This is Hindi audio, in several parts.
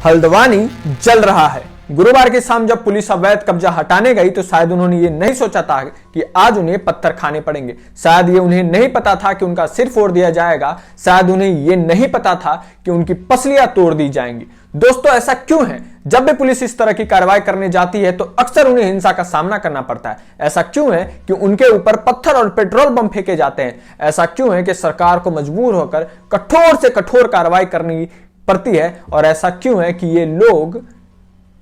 हल्द्वानी जल रहा है। गुरुवार की शाम जब पुलिस अवैध कब्जा हटाने गई तो शायद उन्होंने ये नहीं सोचा था कि आज उन्हें पत्थर खाने पड़ेंगे। शायद ये उन्हें नहीं पता था कि उनका सिर फोड़ दिया जाएगा। शायद उन्हें ये नहीं पता था कि उनकी पसलियां तोड़ दी जाएंगी। दोस्तों, ऐसा क्यों है? जब भी पुलिस इस तरह की कार्रवाई करने जाती है तो अक्सर उन्हें हिंसा का सामना करना पड़ता है। ऐसा क्यों है कि उनके ऊपर पत्थर और पेट्रोल बम फेंके जाते हैं? ऐसा क्यों है कि सरकार को मजबूर होकर कठोर से कठोर कार्रवाई करनी पड़ती है? और ऐसा क्यों है कि ये लोग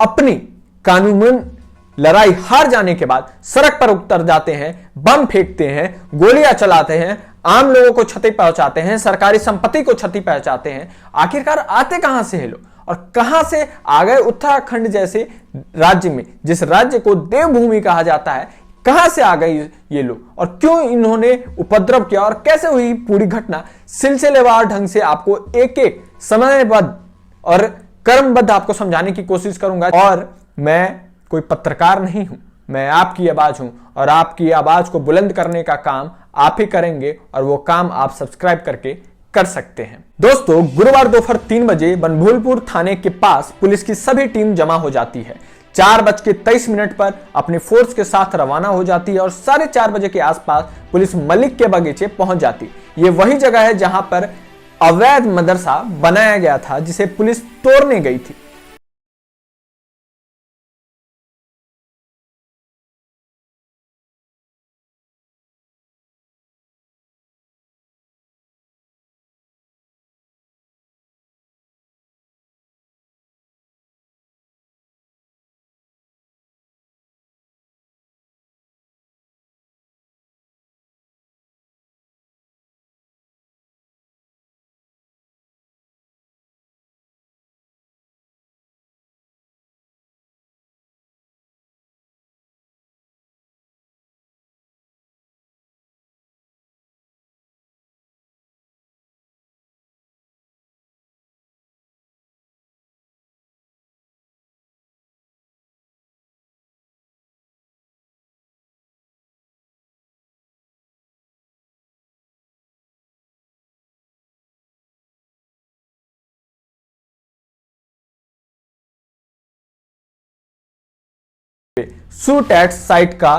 अपनी कानूनन लड़ाई हार जाने के बाद सड़क पर उतर जाते हैं, बम फेंकते हैं, गोलियां चलाते हैं, आम लोगों को क्षति पहुंचाते हैं, सरकारी संपत्ति को क्षति पहुंचाते हैं? आखिरकार आते कहां से है लोग और कहां से आ गए उत्तराखंड जैसे राज्य में, जिस राज्य को देवभूमि कहा जाता है? कहां से आ गए ये लोग और क्यों इन्होंने उपद्रव किया और कैसे हुई पूरी घटना? सिलसिलेवार ढंग से आपको एक एक समयबद्ध और क्रमबद्ध आपको समझाने की कोशिश करूंगा। और मैं कोई पत्रकार नहीं हूं, मैं आपकी आवाज हूं और आपकी आवाज को बुलंद करने का काम आप ही करेंगे और वो काम आप सब्सक्राइब करके कर सकते हैं। दोस्तों, गुरुवार दोपहर 3 बजे बनभूलपुर थाने के पास पुलिस की सभी टीम जमा हो जाती है। 4:23 पर अपनी फोर्स के साथ रवाना हो जाती है और 4:30 बजे के आसपास पुलिस मलिक के बगीचे पहुंच जाती। ये वही जगह है जहां पर अवैध मदरसा बनाया गया था जिसे पुलिस तोड़ने गई थी। शूट एट साइट का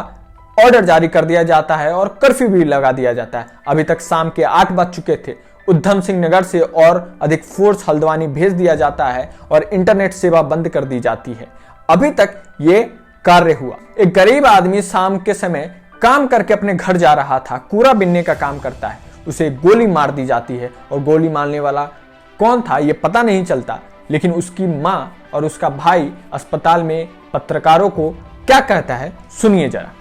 ऑर्डर जारी कर दिया जाता है और कर्फ्यू भी लगा दिया जाता है। अभी तक शाम के 8 बज चुके थे। उधम सिंह नगर से और अधिक फोर्स हल्द्वानी भेज दिया जाता है और इंटरनेट सेवा बंद कर दी जाती है। अभी तक ये कार्य हुआ। एक गरीब आदमी शाम के समय काम करके अपने घर जा रहा था, कूड़ा बीनने का काम करता है, उसे गोली मार दी जाती है और गोली मारने वाला कौन था ये पता नहीं चलता, लेकिन उसकी मां और उसका भाई अस्पताल में पत्रकारों को क्या कहता है सुनिए जरा।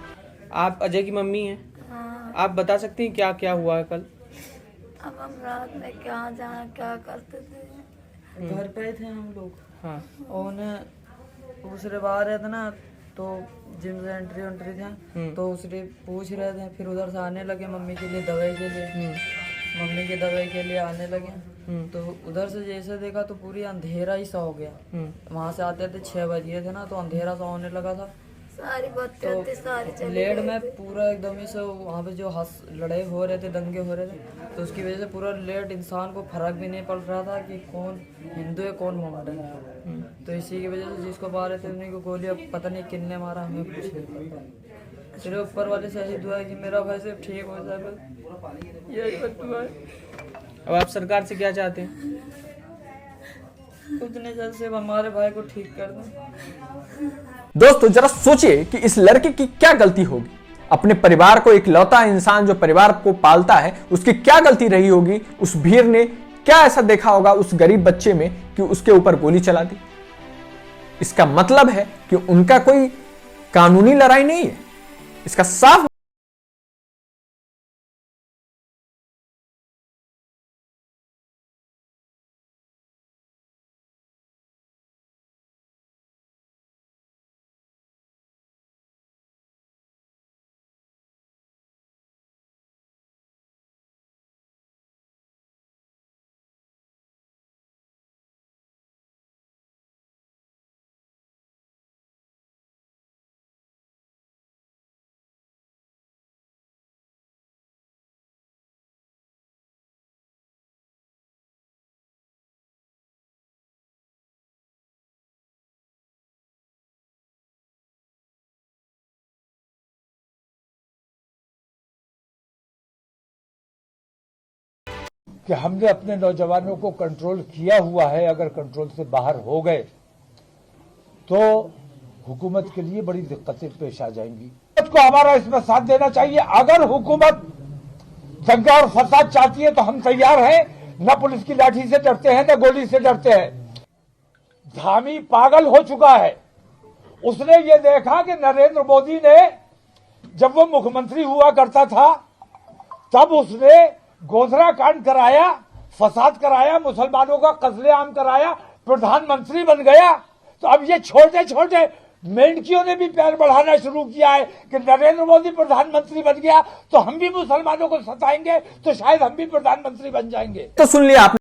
आप अजय की मम्मी हैं? हाँ। आप बता सकती हैं क्या क्या हुआ है कल? अब हम रात में क्या करते थे। घर पे थे हम लोग। हाँ। और उन्हें दूसरे बाहर रहे थे ना, तो जिम से एंट्री था तो उसने पूछ रहे थे। फिर उधर से आने लगे मम्मी के लिए दवाई के लिए, मम्मी की दवाई के लिए आने लगे। तो उधर से जैसे देखा तो पूरी अंधेरा ही सा हो गया। वहाँ से आते थे 6 बजे थे ना, तो अंधेरा सा होने लगा था। सारी बत्तियां तो थी, सारी चली लेट गई में थी। पूरा एकदम ही से वहाँ पे जो लड़ाई हो रहे थे, दंगे हो रहे थे, तो उसकी वजह से पूरा लेट इंसान को फर्क भी नहीं पड़ रहा था कि कौन हिंदू है कौन मोहम्मदन है। तो इसी की वजह से जिसको मारे थे उन्हीं को गोली, अब पता नहीं किनने मारा हमें कुछ नहीं पता। सिर्फ ऊपर वाले से यही दुआ है कि मेरा भाई सिर्फ ठीक हो जाए, बस यही बस दुआ है। अब आप सरकार से क्या चाहते हैं? कुछ नहीं सर, सिर्फ हमारे भाई को ठीक कर दें। दोस्तों, जरा सोचिए कि इस लड़के की क्या गलती होगी। अपने परिवार को, एक लौता इंसान जो परिवार को पालता है, उसकी क्या गलती रही होगी? उस भीड़ ने क्या ऐसा देखा होगा उस गरीब बच्चे में कि उसके ऊपर गोली चला दी? इसका मतलब है कि उनका कोई कानूनी लड़ाई नहीं है। इसका साफ कि हमने अपने नौजवानों को कंट्रोल किया हुआ है, अगर कंट्रोल से बाहर हो गए तो हुकूमत के लिए बड़ी दिक्कतें पेश आ जाएंगी। हुकूमत को हमारा इसमें साथ देना चाहिए। अगर हुकूमत दंगा और फसाद चाहती है तो हम तैयार हैं, न पुलिस की लाठी से डरते हैं न गोली से डरते हैं। धामी पागल हो चुका है। उसने ये देखा कि नरेंद्र मोदी ने जब वो मुख्यमंत्री हुआ करता था तब उसने गोधरा कांड कराया, फसाद कराया, मुसलमानों का कत्लेआम कराया, प्रधानमंत्री बन गया। तो अब ये छोटे छोटे मेंढकियों ने भी पैर बढ़ाना शुरू किया है कि नरेंद्र मोदी प्रधानमंत्री बन गया तो हम भी मुसलमानों को सताएंगे, तो शायद हम भी प्रधानमंत्री बन जाएंगे। तो सुन लिया आपने।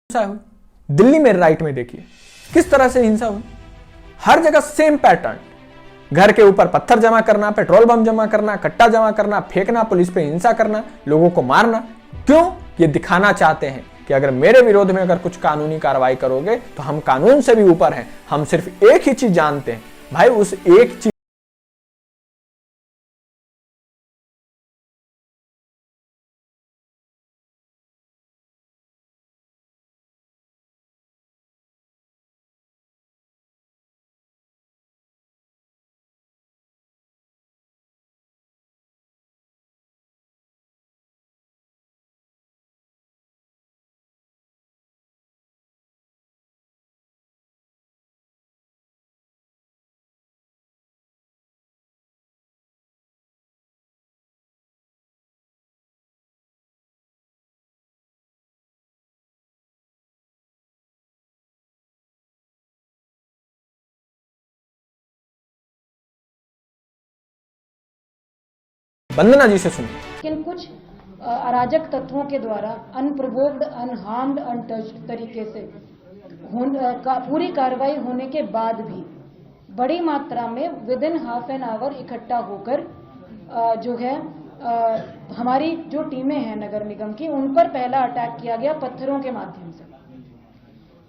हिंसा हुई दिल्ली में राइट में, देखिए किस तरह से हिंसा हुई। हर जगह सेम पैटर्न, घर के ऊपर पत्थर जमा करना, पेट्रोल बम जमा करना, कट्टा जमा करना, फेंकना, पुलिस पे हिंसा करना, लोगों को मारना। क्यों? ये दिखाना चाहते हैं कि अगर मेरे विरोध में अगर कुछ कानूनी कार्रवाई करोगे तो हम कानून से भी ऊपर हैं। हम सिर्फ एक ही चीज जानते हैं भाई, उस एक चीज वंदना जी से सुनिए। लेकिन कुछ अराजक तत्वों के द्वारा अनप्रोवोक्ड, अनहार्म्ड, अनटच्ड तरीके से पूरी कार्रवाई होने के बाद भी बड़ी मात्रा में with in half an hour इकट्ठा होकर जो है हमारी जो टीमें हैं नगर निगम की, उन पर पहला अटैक किया गया पत्थरों के माध्यम से।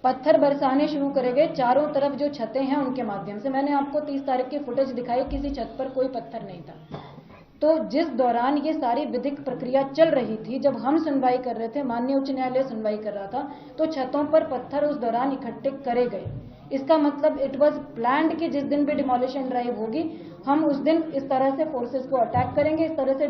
पत्थर बरसाने शुरू करे गए चारों तरफ, जो छतें हैं उनके माध्यम से। मैंने आपको 30 तारीख की फुटेज दिखाई, किसी छत पर कोई पत्थर नहीं था। तो जिस दौरान ये सारी विधिक प्रक्रिया चल रही थी, जब हम सुनवाई कर रहे थे, माननीय उच्च न्यायालय सुनवाई कर रहा था, तो छतों पर पत्थर उस दौरान इकट्ठे करे गए। इसका मतलब इट वाज प्लान्ड कि जिस दिन भी डिमोलिशन ड्राइव होगी, हम उस दिन इस तरह से फोर्सेस को अटैक करेंगे, इस तरह से